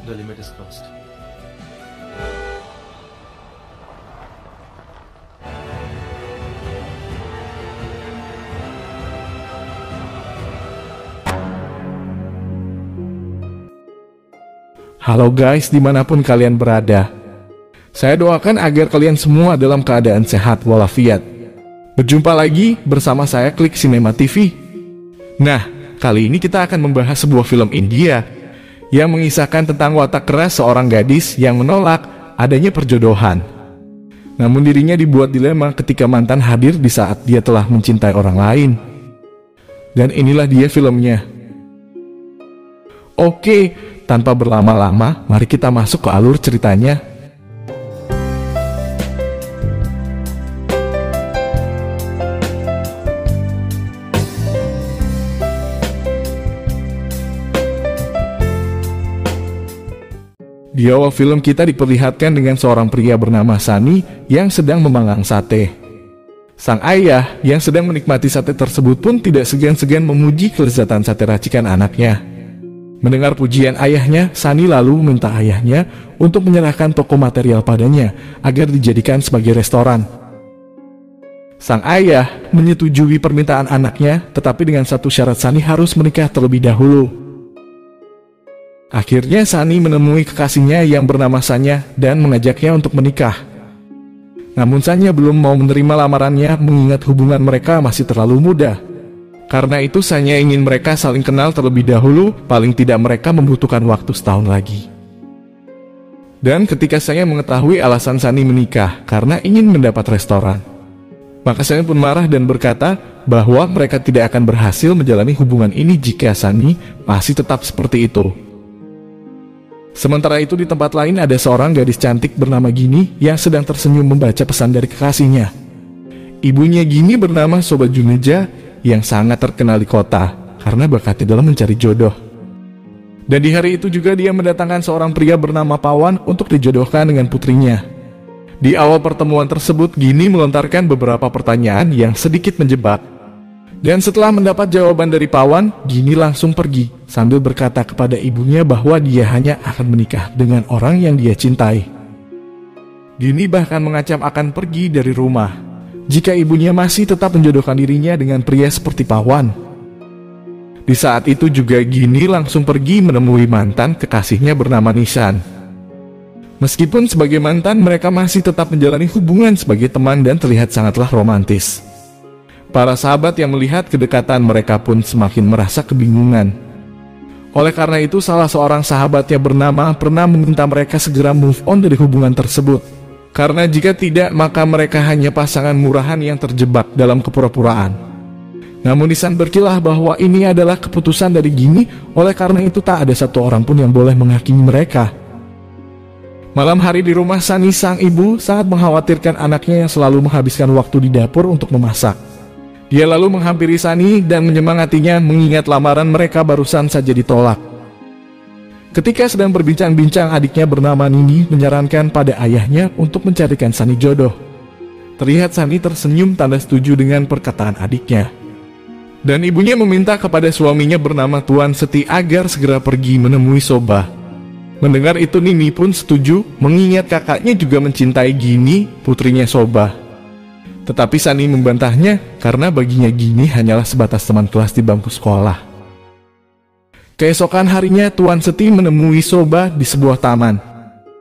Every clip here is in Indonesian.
The limit is crossed. Halo guys, dimanapun kalian berada. Saya doakan agar kalian semua dalam keadaan sehat walafiat. Berjumpa lagi bersama saya Klik Cinema TV. Nah, kali ini kita akan membahas sebuah film India yang mengisahkan tentang watak keras seorang gadis yang menolak adanya perjodohan. Namun dirinya dibuat dilema ketika mantan hadir di saat dia telah mencintai orang lain. Dan inilah dia filmnya. Oke, tanpa berlama-lama, mari kita masuk ke alur ceritanya. Di awal film kita diperlihatkan dengan seorang pria bernama Sunny yang sedang memanggang sate. Sang ayah yang sedang menikmati sate tersebut pun tidak segan-segan memuji kelezatan sate racikan anaknya. Mendengar pujian ayahnya, Sunny lalu meminta ayahnya untuk menyerahkan toko material padanya agar dijadikan sebagai restoran. Sang ayah menyetujui permintaan anaknya, tetapi dengan satu syarat, Sunny harus menikah terlebih dahulu. Akhirnya Sunny menemui kekasihnya yang bernama Sanya dan mengajaknya untuk menikah. Namun Sanya belum mau menerima lamarannya mengingat hubungan mereka masih terlalu muda. Karena itu Sanya ingin mereka saling kenal terlebih dahulu, paling tidak mereka membutuhkan waktu setahun lagi. Dan ketika Sanya mengetahui alasan Sunny menikah karena ingin mendapat restoran, maka Sanya pun marah dan berkata bahwa mereka tidak akan berhasil menjalani hubungan ini jika Sunny masih tetap seperti itu. Sementara itu di tempat lain ada seorang gadis cantik bernama Gini yang sedang tersenyum membaca pesan dari kekasihnya. Ibunya Gini bernama Soba Juneja yang sangat terkenal di kota karena bakatnya dalam mencari jodoh. Dan di hari itu juga dia mendatangkan seorang pria bernama Pawan untuk dijodohkan dengan putrinya. Di awal pertemuan tersebut, Gini melontarkan beberapa pertanyaan yang sedikit menjebak. Dan setelah mendapat jawaban dari Pawan, Gini langsung pergi sambil berkata kepada ibunya bahwa dia hanya akan menikah dengan orang yang dia cintai. Gini bahkan mengancam akan pergi dari rumah jika ibunya masih tetap menjodohkan dirinya dengan pria seperti Pawan. Di saat itu juga Gini langsung pergi menemui mantan kekasihnya bernama Nishan. Meskipun sebagai mantan, mereka masih tetap menjalani hubungan sebagai teman dan terlihat sangatlah romantis. Para sahabat yang melihat kedekatan mereka pun semakin merasa kebingungan. Oleh karena itu, salah seorang sahabatnya bernama pernah meminta mereka segera move on dari hubungan tersebut. Karena jika tidak, maka mereka hanya pasangan murahan yang terjebak dalam kepura-puraan. Namun Nishan berkilah bahwa ini adalah keputusan dari Gini, oleh karena itu tak ada satu orang pun yang boleh menghakimi mereka. Malam hari di rumah Sunny, sang ibu sangat mengkhawatirkan anaknya yang selalu menghabiskan waktu di dapur untuk memasak. Dia lalu menghampiri Sunny dan menyemangatinya mengingat lamaran mereka barusan saja ditolak. Ketika sedang berbincang-bincang, adiknya bernama Nini menyarankan pada ayahnya untuk mencarikan Sunny jodoh. Terlihat Sunny tersenyum tanda setuju dengan perkataan adiknya. Dan ibunya meminta kepada suaminya bernama Tuan Seti agar segera pergi menemui Soba. Mendengar itu Nini pun setuju mengingat kakaknya juga mencintai Gini, putrinya Soba. Tetapi Sunny membantahnya karena baginya Gini hanyalah sebatas teman kelas di bangku sekolah. Keesokan harinya Tuan Seti menemui Soba di sebuah taman.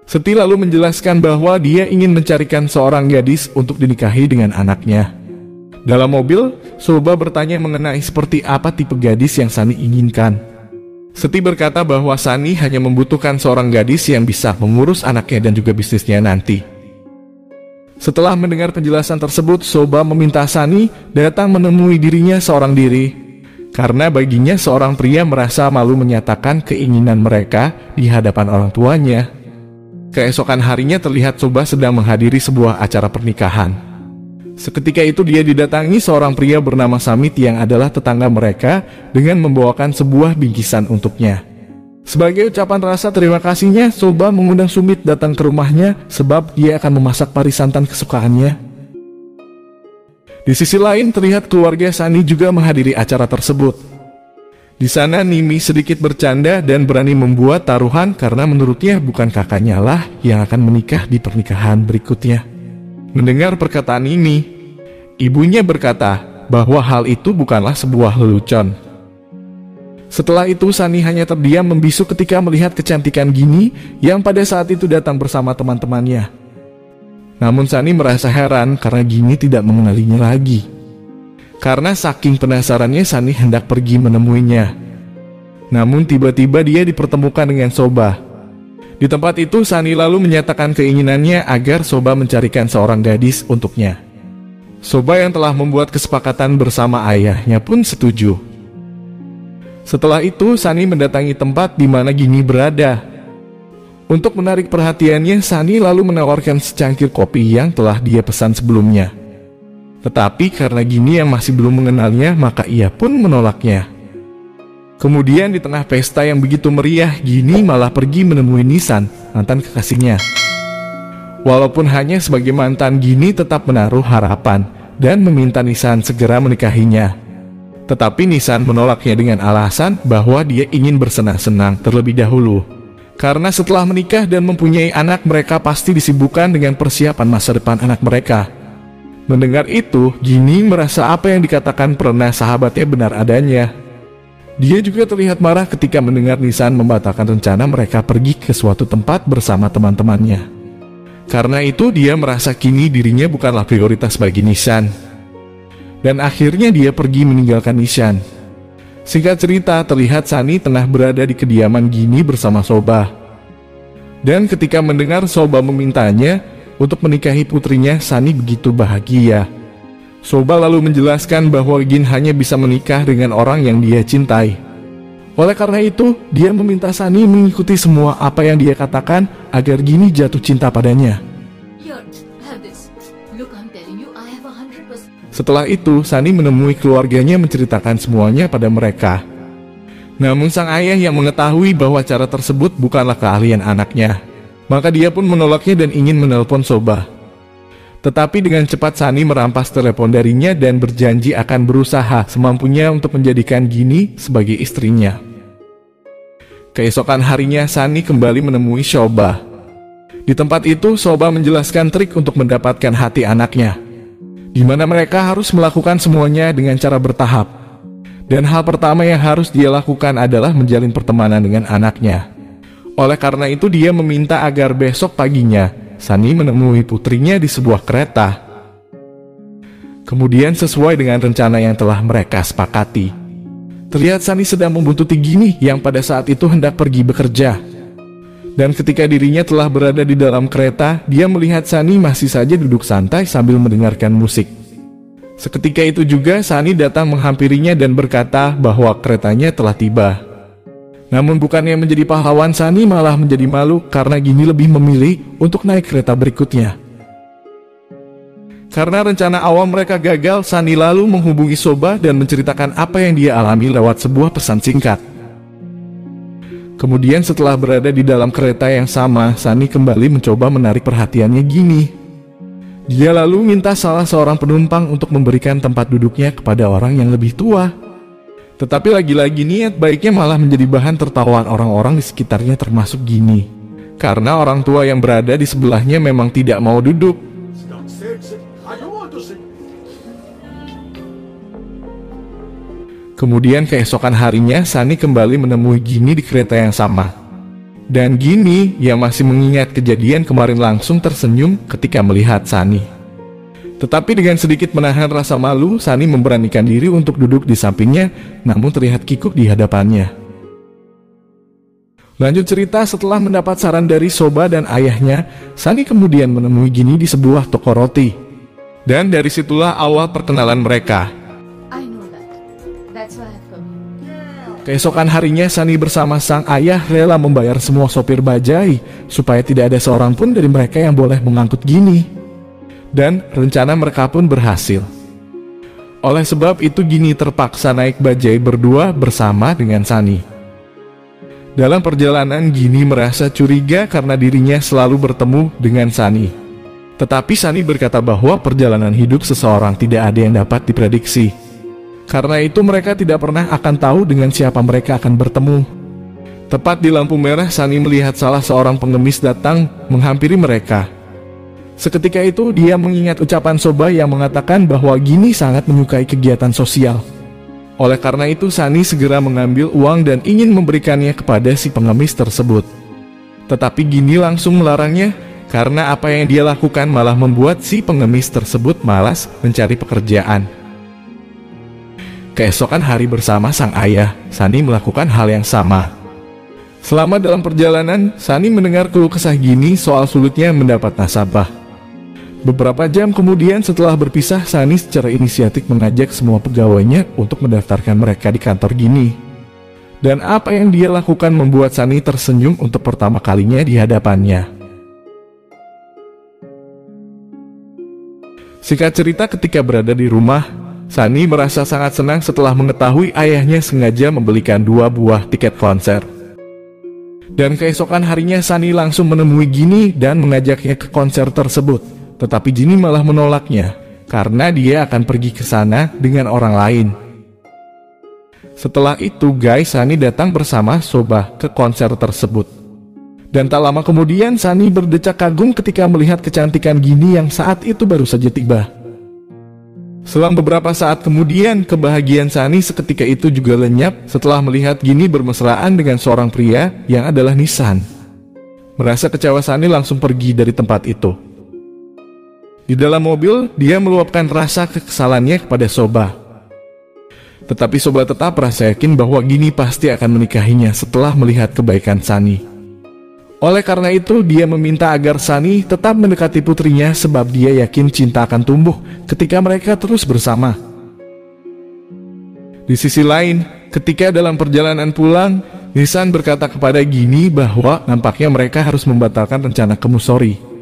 Seti lalu menjelaskan bahwa dia ingin mencarikan seorang gadis untuk dinikahi dengan anaknya. Dalam mobil, Soba bertanya mengenai seperti apa tipe gadis yang Sunny inginkan. Seti berkata bahwa Sunny hanya membutuhkan seorang gadis yang bisa mengurus anaknya dan juga bisnisnya nanti. Setelah mendengar penjelasan tersebut, Soba meminta Sunny datang menemui dirinya seorang diri. Karena baginya seorang pria merasa malu menyatakan keinginan mereka di hadapan orang tuanya. Keesokan harinya terlihat Soba sedang menghadiri sebuah acara pernikahan. Seketika itu dia didatangi seorang pria bernama Samit yang adalah tetangga mereka dengan membawakan sebuah bingkisan untuknya. Sebagai ucapan rasa terima kasihnya, Soba mengundang Sumit datang ke rumahnya sebab dia akan memasak pari santan kesukaannya. Di sisi lain terlihat keluarga Sunny juga menghadiri acara tersebut. Di sana Nimi sedikit bercanda dan berani membuat taruhan karena menurutnya bukan kakaknya lah yang akan menikah di pernikahan berikutnya. Mendengar perkataan ini, ibunya berkata bahwa hal itu bukanlah sebuah lelucon. Setelah itu Sunny hanya terdiam membisu ketika melihat kecantikan Ginny yang pada saat itu datang bersama teman-temannya. Namun Sunny merasa heran karena Ginny tidak mengenalinya lagi. Karena saking penasarannya Sunny hendak pergi menemuinya. Namun tiba-tiba dia dipertemukan dengan Soba. Di tempat itu Sunny lalu menyatakan keinginannya agar Soba mencarikan seorang gadis untuknya. Soba yang telah membuat kesepakatan bersama ayahnya pun setuju. Setelah itu Sunny mendatangi tempat di mana Ginny berada. Untuk menarik perhatiannya, Sunny lalu menawarkan secangkir kopi yang telah dia pesan sebelumnya. Tetapi karena Ginny yang masih belum mengenalnya, maka ia pun menolaknya. Kemudian di tengah pesta yang begitu meriah, Ginny malah pergi menemui Nisan, mantan kekasihnya. Walaupun hanya sebagai mantan, Ginny tetap menaruh harapan dan meminta Nisan segera menikahinya. Tetapi Nisan menolaknya dengan alasan bahwa dia ingin bersenang-senang terlebih dahulu. Karena setelah menikah dan mempunyai anak, mereka pasti disibukkan dengan persiapan masa depan anak mereka. Mendengar itu, Ginny merasa apa yang dikatakan pernah sahabatnya benar adanya. Dia juga terlihat marah ketika mendengar Nisan membatalkan rencana mereka pergi ke suatu tempat bersama teman-temannya. Karena itu dia merasa kini dirinya bukanlah prioritas bagi Nisan. Dan akhirnya dia pergi meninggalkan Nisan. Singkat cerita, terlihat Sunny tengah berada di kediaman Ginny bersama Soba. Dan ketika mendengar Soba memintanya untuk menikahi putrinya, Sunny begitu bahagia. Soba lalu menjelaskan bahwa Gin hanya bisa menikah dengan orang yang dia cintai. Oleh karena itu, dia meminta Sunny mengikuti semua apa yang dia katakan agar Ginny jatuh cinta padanya. Setelah itu, Sunny menemui keluarganya menceritakan semuanya pada mereka. Namun sang ayah yang mengetahui bahwa cara tersebut bukanlah keahlian anaknya, maka dia pun menolaknya dan ingin menelpon Soba. Tetapi dengan cepat Sunny merampas telepon darinya dan berjanji akan berusaha semampunya untuk menjadikan Ginny sebagai istrinya. Keesokan harinya Sunny kembali menemui Soba. Di tempat itu Soba menjelaskan trik untuk mendapatkan hati anaknya, di mana mereka harus melakukan semuanya dengan cara bertahap. Dan hal pertama yang harus dia lakukan adalah menjalin pertemanan dengan anaknya. Oleh karena itu dia meminta agar besok paginya Sunny menemui putrinya di sebuah kereta. Kemudian sesuai dengan rencana yang telah mereka sepakati, terlihat Sunny sedang membuntuti Ginny yang pada saat itu hendak pergi bekerja. Dan ketika dirinya telah berada di dalam kereta, dia melihat Sunny masih saja duduk santai sambil mendengarkan musik. Seketika itu juga Sunny datang menghampirinya dan berkata bahwa keretanya telah tiba. Namun bukannya menjadi pahlawan, Sunny malah menjadi malu karena Ginny lebih memilih untuk naik kereta berikutnya. Karena rencana awal mereka gagal, Sunny lalu menghubungi Soba dan menceritakan apa yang dia alami lewat sebuah pesan singkat. Kemudian setelah berada di dalam kereta yang sama, Sunny kembali mencoba menarik perhatiannya Ginny. Dia lalu minta salah seorang penumpang untuk memberikan tempat duduknya kepada orang yang lebih tua. Tetapi lagi-lagi niat baiknya malah menjadi bahan tertawaan orang-orang di sekitarnya termasuk Ginny. Karena orang tua yang berada di sebelahnya memang tidak mau duduk. Kemudian keesokan harinya Sunny kembali menemui Ginny di kereta yang sama. Dan Ginny yang masih mengingat kejadian kemarin langsung tersenyum ketika melihat Sunny. Tetapi dengan sedikit menahan rasa malu, Sunny memberanikan diri untuk duduk di sampingnya, namun terlihat kikuk di hadapannya. Lanjut cerita, setelah mendapat saran dari Soba dan ayahnya, Sunny kemudian menemui Ginny di sebuah toko roti. Dan dari situlah awal perkenalan mereka. Keesokan harinya, Sunny bersama sang ayah rela membayar semua sopir bajai, supaya tidak ada seorang pun dari mereka yang boleh mengangkut Ginny. Dan rencana mereka pun berhasil. Oleh sebab itu Ginny terpaksa naik bajai berdua bersama dengan Sunny. Dalam perjalanan Ginny merasa curiga karena dirinya selalu bertemu dengan Sunny. Tetapi Sunny berkata bahwa perjalanan hidup seseorang tidak ada yang dapat diprediksi. Karena itu mereka tidak pernah akan tahu dengan siapa mereka akan bertemu. Tepat di lampu merah, Sunny melihat salah seorang pengemis datang menghampiri mereka. Seketika itu dia mengingat ucapan Soba yang mengatakan bahwa Ginny sangat menyukai kegiatan sosial. Oleh karena itu Sunny segera mengambil uang dan ingin memberikannya kepada si pengemis tersebut. Tetapi Ginny langsung melarangnya karena apa yang dia lakukan malah membuat si pengemis tersebut malas mencari pekerjaan. Keesokan hari bersama sang ayah, Sunny melakukan hal yang sama. Selama dalam perjalanan, Sunny mendengar keluh kesah Ginny soal sulitnya mendapat nasabah. Beberapa jam kemudian setelah berpisah, Sunny secara inisiatif mengajak semua pegawainya untuk mendaftarkan mereka di kantor Ginny. Dan apa yang dia lakukan membuat Sunny tersenyum untuk pertama kalinya di hadapannya. Singkat cerita, ketika berada di rumah, Sunny merasa sangat senang setelah mengetahui ayahnya sengaja membelikan 2 buah tiket konser. Dan keesokan harinya Sunny langsung menemui Ginny dan mengajaknya ke konser tersebut. Tetapi Ginny malah menolaknya karena dia akan pergi ke sana dengan orang lain. Setelah itu guys, Sunny datang bersama Soba ke konser tersebut. Dan tak lama kemudian Sunny berdecak kagum ketika melihat kecantikan Ginny yang saat itu baru saja tiba. Selang beberapa saat kemudian, kebahagiaan Sunny seketika itu juga lenyap setelah melihat Ginny bermesraan dengan seorang pria yang adalah Nissan. Merasa kecewa, Sunny langsung pergi dari tempat itu. Di dalam mobil, dia meluapkan rasa kekesalannya kepada Soba. Tetapi Soba tetap merasa yakin bahwa Ginny pasti akan menikahinya setelah melihat kebaikan Sunny. Oleh karena itu, dia meminta agar Sunny tetap mendekati putrinya sebab dia yakin cinta akan tumbuh ketika mereka terus bersama. Di sisi lain, ketika dalam perjalanan pulang, Nissan berkata kepada Ginny bahwa nampaknya mereka harus membatalkan rencana ke Musori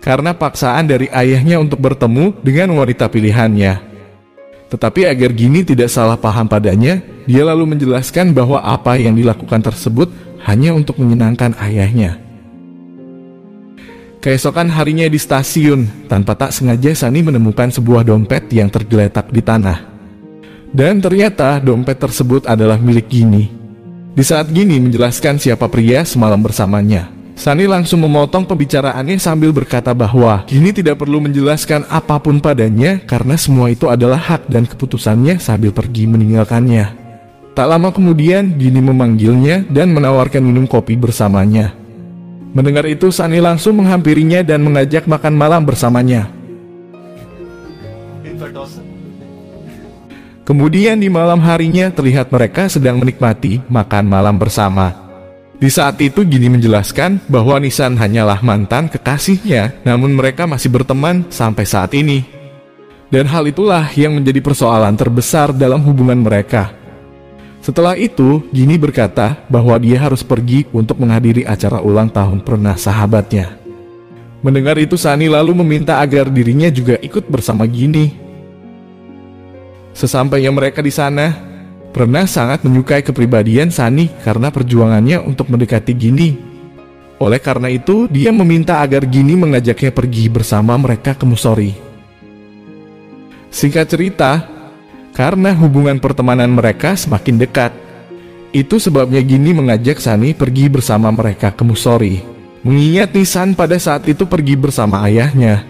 karena paksaan dari ayahnya untuk bertemu dengan wanita pilihannya. Tetapi agar Ginny tidak salah paham padanya, dia lalu menjelaskan bahwa apa yang dilakukan tersebut hanya untuk menyenangkan ayahnya. Keesokan harinya di stasiun, tanpa tak sengaja Sunny menemukan sebuah dompet yang tergeletak di tanah. Dan ternyata dompet tersebut adalah milik Ginny. Di saat Ginny menjelaskan siapa pria semalam bersamanya, Sunny langsung memotong pembicaraannya sambil berkata bahwa Ginny tidak perlu menjelaskan apapun padanya karena semua itu adalah hak dan keputusannya sambil pergi meninggalkannya. Tak lama kemudian, Ginny memanggilnya dan menawarkan minum kopi bersamanya. Mendengar itu, Sunny langsung menghampirinya dan mengajak makan malam bersamanya. Kemudian di malam harinya terlihat mereka sedang menikmati makan malam bersama. Di saat itu Ginny menjelaskan bahwa Nissan hanyalah mantan kekasihnya, namun mereka masih berteman sampai saat ini. Dan hal itulah yang menjadi persoalan terbesar dalam hubungan mereka. Setelah itu, Ginny berkata bahwa dia harus pergi untuk menghadiri acara ulang tahun pernah sahabatnya. Mendengar itu, Sunny lalu meminta agar dirinya juga ikut bersama Ginny. Sesampainya mereka di sana, Pernah sangat menyukai kepribadian Sunny karena perjuangannya untuk mendekati Ginny. Oleh karena itu, dia meminta agar Ginny mengajaknya pergi bersama mereka ke Musori. Singkat cerita, karena hubungan pertemanan mereka semakin dekat, itu sebabnya Ginny mengajak Sunny pergi bersama mereka ke Musori, mengingat Nissan pada saat itu pergi bersama ayahnya.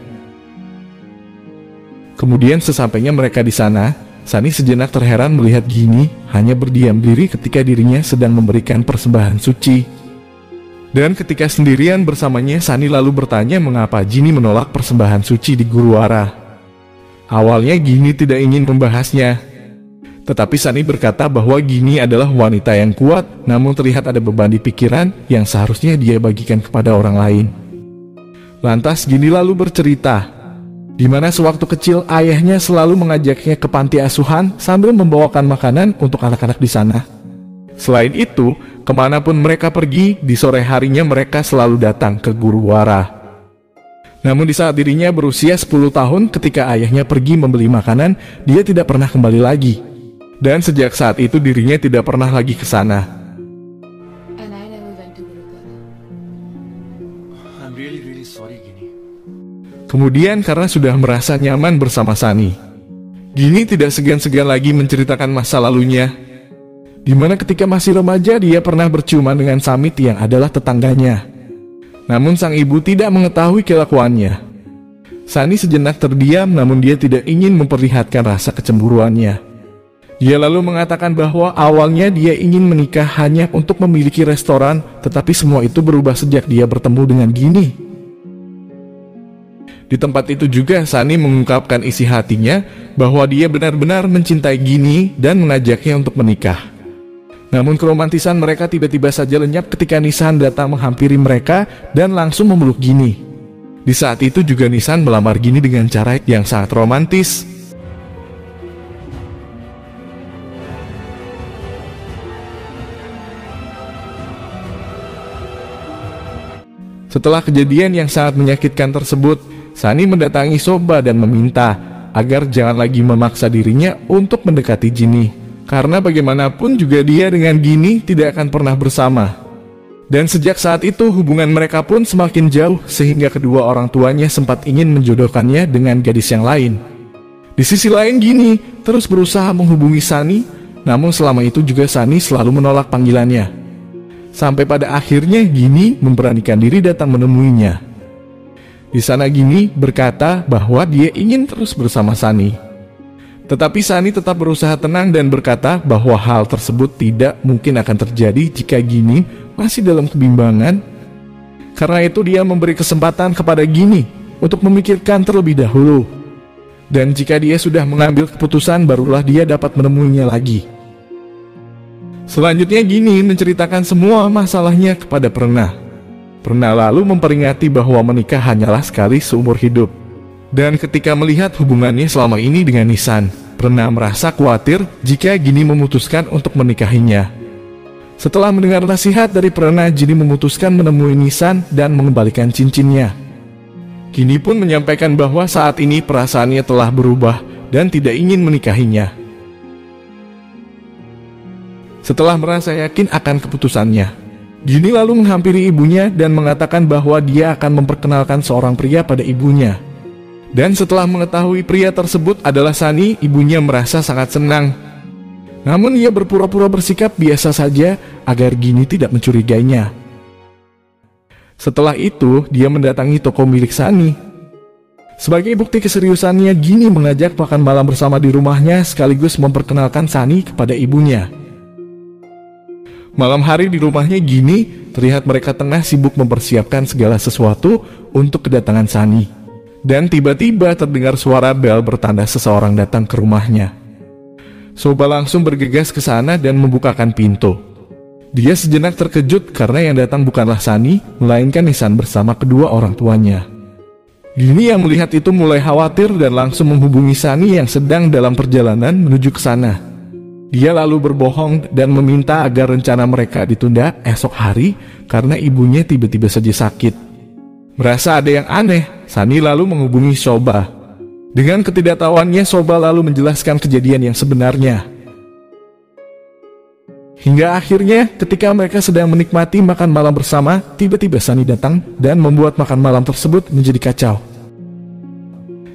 Kemudian sesampainya mereka di sana, Sunny sejenak terheran melihat Ginny hanya berdiam diri ketika dirinya sedang memberikan persembahan suci. Dan ketika sendirian bersamanya, Sunny lalu bertanya mengapa Ginny menolak persembahan suci di Guruwara. Awalnya Ginny tidak ingin membahasnya, tetapi Sunny berkata bahwa Ginny adalah wanita yang kuat, namun terlihat ada beban di pikiran yang seharusnya dia bagikan kepada orang lain. Lantas Ginny lalu bercerita, di mana sewaktu kecil ayahnya selalu mengajaknya ke panti asuhan sambil membawakan makanan untuk anak-anak di sana. Selain itu, kemanapun mereka pergi, di sore harinya mereka selalu datang ke Guruwara. Namun di saat dirinya berusia 10 tahun ketika ayahnya pergi membeli makanan, dia tidak pernah kembali lagi. Dan sejak saat itu dirinya tidak pernah lagi ke sana. Kemudian karena sudah merasa nyaman bersama Sunny, Gini tidak segan-segan lagi menceritakan masa lalunya, di mana ketika masih remaja dia pernah berciuman dengan Samit yang adalah tetangganya. Namun sang ibu tidak mengetahui kelakuannya. Sunny sejenak terdiam, namun dia tidak ingin memperlihatkan rasa kecemburuannya. Dia lalu mengatakan bahwa awalnya dia ingin menikah hanya untuk memiliki restoran, tetapi semua itu berubah sejak dia bertemu dengan Gini. Di tempat itu juga Sunny mengungkapkan isi hatinya bahwa dia benar-benar mencintai Gini dan mengajaknya untuk menikah. Namun keromantisan mereka tiba-tiba saja lenyap ketika Nissan datang menghampiri mereka dan langsung memeluk Gini. Di saat itu juga Nissan melamar Gini dengan cara yang sangat romantis. Setelah kejadian yang sangat menyakitkan tersebut, Sunny mendatangi Soba dan meminta agar jangan lagi memaksa dirinya untuk mendekati Gini, karena bagaimanapun juga dia dengan Gini tidak akan pernah bersama. Dan sejak saat itu hubungan mereka pun semakin jauh sehingga kedua orang tuanya sempat ingin menjodohkannya dengan gadis yang lain. Di sisi lain Gini terus berusaha menghubungi Sunny, namun selama itu juga Sunny selalu menolak panggilannya. Sampai pada akhirnya Gini memberanikan diri datang menemuinya. Di sana Gini berkata bahwa dia ingin terus bersama Sunny. Tetapi Sunny tetap berusaha tenang dan berkata bahwa hal tersebut tidak mungkin akan terjadi jika Gini masih dalam kebimbangan. Karena itu dia memberi kesempatan kepada Gini untuk memikirkan terlebih dahulu. Dan jika dia sudah mengambil keputusan, barulah dia dapat menemuinya lagi. Selanjutnya Gini menceritakan semua masalahnya kepada Prena. Prena lalu memperingati bahwa menikah hanyalah sekali seumur hidup. Dan ketika melihat hubungannya selama ini dengan Nissan, Prena merasa khawatir jika Gini memutuskan untuk menikahinya. Setelah mendengar nasihat dari Prena, Gini memutuskan menemui Nissan dan mengembalikan cincinnya. Gini pun menyampaikan bahwa saat ini perasaannya telah berubah dan tidak ingin menikahinya. Setelah merasa yakin akan keputusannya, Gini lalu menghampiri ibunya dan mengatakan bahwa dia akan memperkenalkan seorang pria pada ibunya. Dan setelah mengetahui pria tersebut adalah Sunny, ibunya merasa sangat senang. Namun ia berpura-pura bersikap biasa saja agar Gini tidak mencurigainya. Setelah itu, dia mendatangi toko milik Sunny. Sebagai bukti keseriusannya, Gini mengajak makan malam bersama di rumahnya sekaligus memperkenalkan Sunny kepada ibunya. Malam hari di rumahnya Gini, terlihat mereka tengah sibuk mempersiapkan segala sesuatu untuk kedatangan Sunny. Dan tiba-tiba terdengar suara bel bertanda seseorang datang ke rumahnya. Soba langsung bergegas ke sana dan membukakan pintu. Dia sejenak terkejut karena yang datang bukanlah Sunny, melainkan Nissan bersama kedua orang tuanya. Gini yang melihat itu mulai khawatir dan langsung menghubungi Sunny yang sedang dalam perjalanan menuju ke sana. Dia lalu berbohong dan meminta agar rencana mereka ditunda esok hari karena ibunya tiba-tiba saja sakit. Merasa ada yang aneh, Sunny lalu menghubungi Soba. Dengan ketidaktahuannya, Soba lalu menjelaskan kejadian yang sebenarnya. Hingga akhirnya ketika mereka sedang menikmati makan malam bersama, tiba-tiba Sunny datang dan membuat makan malam tersebut menjadi kacau.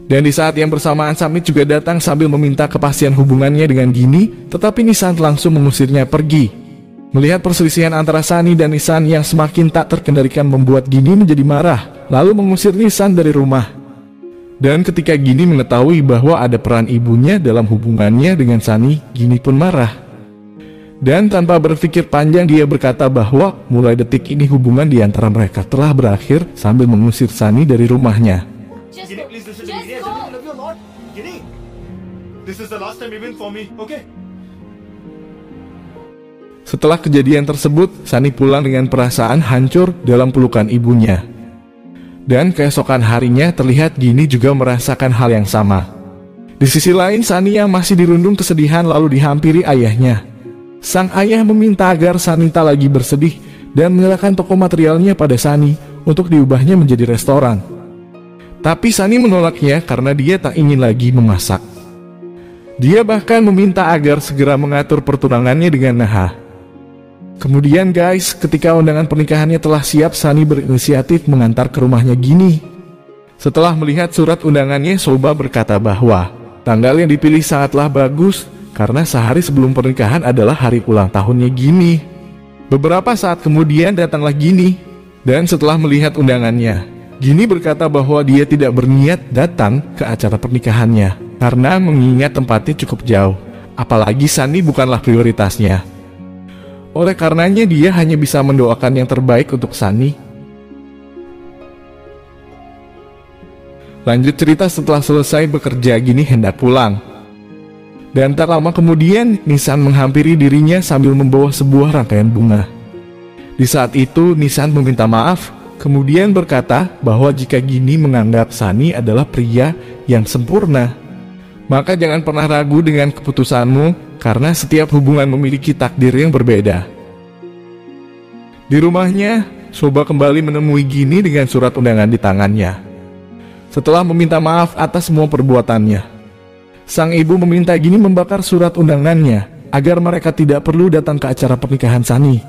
Dan di saat yang bersamaan Samit juga datang sambil meminta kepastian hubungannya dengan Gini, tetapi Nissan langsung mengusirnya pergi. Melihat perselisihan antara Sunny dan Nissan yang semakin tak terkendalikan membuat Gini menjadi marah, lalu mengusir Nissan dari rumah. Dan ketika Gini mengetahui bahwa ada peran ibunya dalam hubungannya dengan Sunny, Gini pun marah. Dan tanpa berpikir panjang dia berkata bahwa mulai detik ini hubungan di antara mereka telah berakhir sambil mengusir Sunny dari rumahnya. Gini, please listen to me. Gini, I love you a lot. Gini, this is the last time even for me, okay? Setelah kejadian tersebut, Sunny pulang dengan perasaan hancur dalam pelukan ibunya. Dan keesokan harinya terlihat Gini juga merasakan hal yang sama. Di sisi lain, Sunny yang masih dirundung kesedihan lalu dihampiri ayahnya. Sang ayah meminta agar Sunny tak lagi bersedih dan menyerahkan toko materialnya pada Sunny untuk diubahnya menjadi restoran. Tapi Sunny menolaknya karena dia tak ingin lagi memasak. Dia bahkan meminta agar segera mengatur pertunangannya dengan Naha. Kemudian guys, ketika undangan pernikahannya telah siap, Sunny berinisiatif mengantar ke rumahnya Gini. Setelah melihat surat undangannya, Soba berkata bahwa Tanggal yang dipilih sangatlah bagus karena sehari sebelum pernikahan adalah hari ulang tahunnya Gini. Beberapa saat kemudian datanglah Gini, dan setelah melihat undangannya, Gini berkata bahwa dia tidak berniat datang ke acara pernikahannya karena mengingat tempatnya cukup jauh, apalagi Sunny bukanlah prioritasnya. Oleh karenanya dia hanya bisa mendoakan yang terbaik untuk Sunny. Lanjut cerita, setelah selesai bekerja, Gini hendak pulang. Dan tak lama kemudian Nisan menghampiri dirinya sambil membawa sebuah rangkaian bunga. Di saat itu Nisan meminta maaf, kemudian berkata bahwa jika Gini menganggap Sunny adalah pria yang sempurna, maka jangan pernah ragu dengan keputusanmu, karena setiap hubungan memiliki takdir yang berbeda. Di rumahnya, Soba kembali menemui Gini dengan surat undangan di tangannya. Setelah meminta maaf atas semua perbuatannya, sang ibu meminta Gini membakar surat undangannya agar mereka tidak perlu datang ke acara pernikahan Sunny.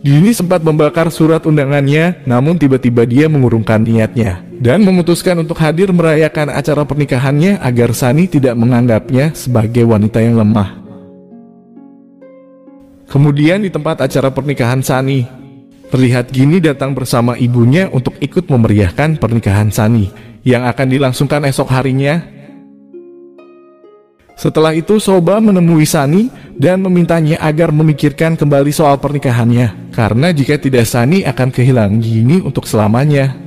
Gini sempat membakar surat undangannya, namun tiba-tiba dia mengurungkan niatnya dan memutuskan untuk hadir merayakan acara pernikahannya agar Sunny tidak menganggapnya sebagai wanita yang lemah. Kemudian di tempat acara pernikahan Sunny, terlihat Gini datang bersama ibunya untuk ikut memeriahkan pernikahan Sunny yang akan dilangsungkan esok harinya. Setelah itu Soba menemui Sunny dan memintanya agar memikirkan kembali soal pernikahannya, karena jika tidak Sunny akan kehilangan Gini untuk selamanya.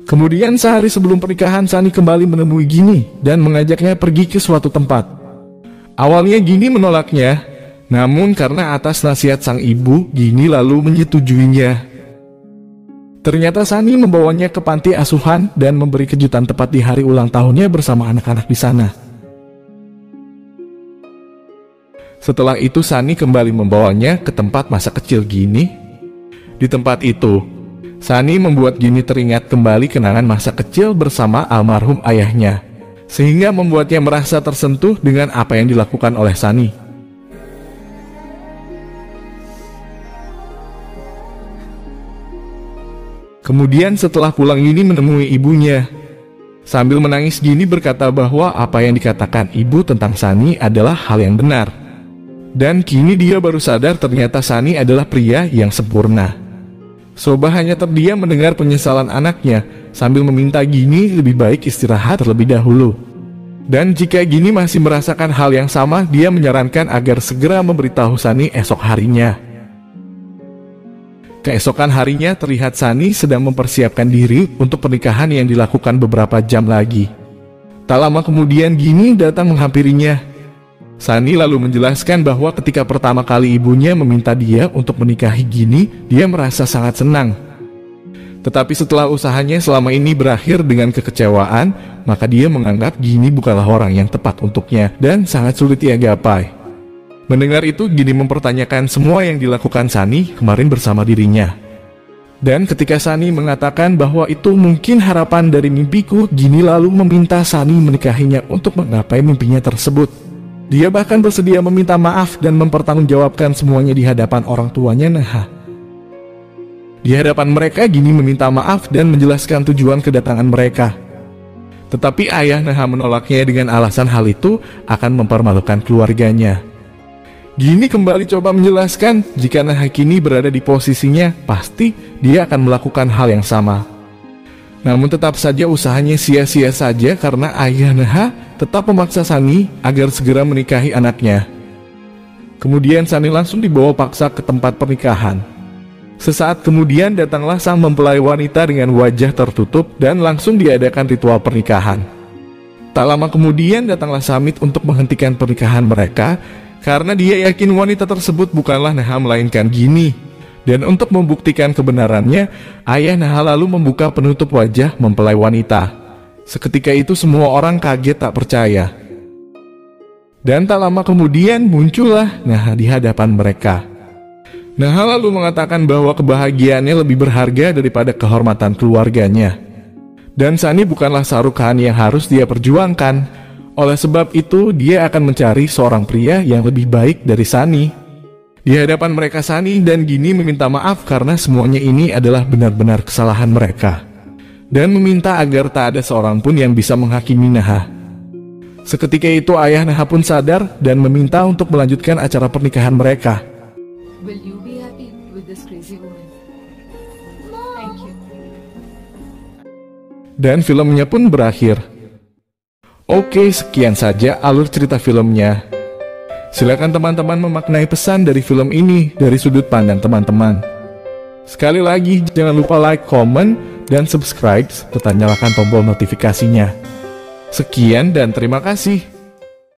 Kemudian sehari sebelum pernikahan Sunny kembali menemui Gini dan mengajaknya pergi ke suatu tempat. Awalnya Gini menolaknya, namun karena atas nasihat sang ibu, Gini lalu menyetujuinya. Ternyata Sunny membawanya ke panti asuhan dan memberi kejutan tepat di hari ulang tahunnya bersama anak-anak di sana. Setelah itu Sunny kembali membawanya ke tempat masa kecil Gini. Di tempat itu, Sunny membuat Gini teringat kembali kenangan masa kecil bersama almarhum ayahnya, sehingga membuatnya merasa tersentuh dengan apa yang dilakukan oleh Sunny. Kemudian setelah pulang Gini menemui ibunya. Sambil menangis Gini berkata bahwa apa yang dikatakan ibu tentang Sunny adalah hal yang benar. Dan kini dia baru sadar ternyata Sunny adalah pria yang sempurna. Soba hanya terdiam mendengar penyesalan anaknya sambil meminta Gini lebih baik istirahat terlebih dahulu. Dan jika Gini masih merasakan hal yang sama, dia menyarankan agar segera memberitahu Sunny esok harinya. Keesokan harinya terlihat Sunny sedang mempersiapkan diri untuk pernikahan yang dilakukan beberapa jam lagi. Tak lama kemudian Gini datang menghampirinya. Sunny lalu menjelaskan bahwa ketika pertama kali ibunya meminta dia untuk menikahi Gini, dia merasa sangat senang. Tetapi setelah usahanya selama ini berakhir dengan kekecewaan, maka dia menganggap Gini bukanlah orang yang tepat untuknya dan sangat sulit ia gapai. Mendengar itu, Gini mempertanyakan semua yang dilakukan Sunny kemarin bersama dirinya. Dan ketika Sunny mengatakan bahwa itu mungkin harapan dari mimpiku, Gini lalu meminta Sunny menikahinya untuk menggapai mimpinya tersebut. Dia bahkan bersedia meminta maaf dan mempertanggungjawabkan semuanya di hadapan orang tuanya Neha. Di hadapan mereka, Gini meminta maaf dan menjelaskan tujuan kedatangan mereka. Tetapi ayah Neha menolaknya dengan alasan hal itu akan mempermalukan keluarganya. Gini kembali coba menjelaskan jika Neha kini berada di posisinya, pasti dia akan melakukan hal yang sama. Namun tetap saja usahanya sia-sia saja karena ayah Neha tetap memaksa Sunny agar segera menikahi anaknya. Kemudian Sunny langsung dibawa paksa ke tempat pernikahan. Sesaat kemudian datanglah sang mempelai wanita dengan wajah tertutup dan langsung diadakan ritual pernikahan. Tak lama kemudian datanglah Samit untuk menghentikan pernikahan mereka, karena dia yakin wanita tersebut bukanlah Neha melainkan Gini. Dan untuk membuktikan kebenarannya, ayah Neha lalu membuka penutup wajah mempelai wanita. Seketika itu semua orang kaget tak percaya. Dan tak lama kemudian muncullah Neha di hadapan mereka. Neha lalu mengatakan bahwa kebahagiaannya lebih berharga daripada kehormatan keluarganya. Dan Sunny bukanlah Shah Rukh Khan yang harus dia perjuangkan. Oleh sebab itu, dia akan mencari seorang pria yang lebih baik dari Sunny. Di hadapan mereka, Sunny dan Gini meminta maaf karena semuanya ini adalah benar-benar kesalahan mereka. Dan meminta agar tak ada seorang pun yang bisa menghakimi Neha. Seketika itu ayah Neha pun sadar dan meminta untuk melanjutkan acara pernikahan mereka. Will you be happy with this crazy woman? Thank you. Dan filmnya pun berakhir. Oke, sekian saja alur cerita filmnya. Silakan teman-teman memaknai pesan dari film ini dari sudut pandang teman-teman. Sekali lagi, jangan lupa like, comment, dan subscribe, serta nyalakan tombol notifikasinya. Sekian dan terima kasih.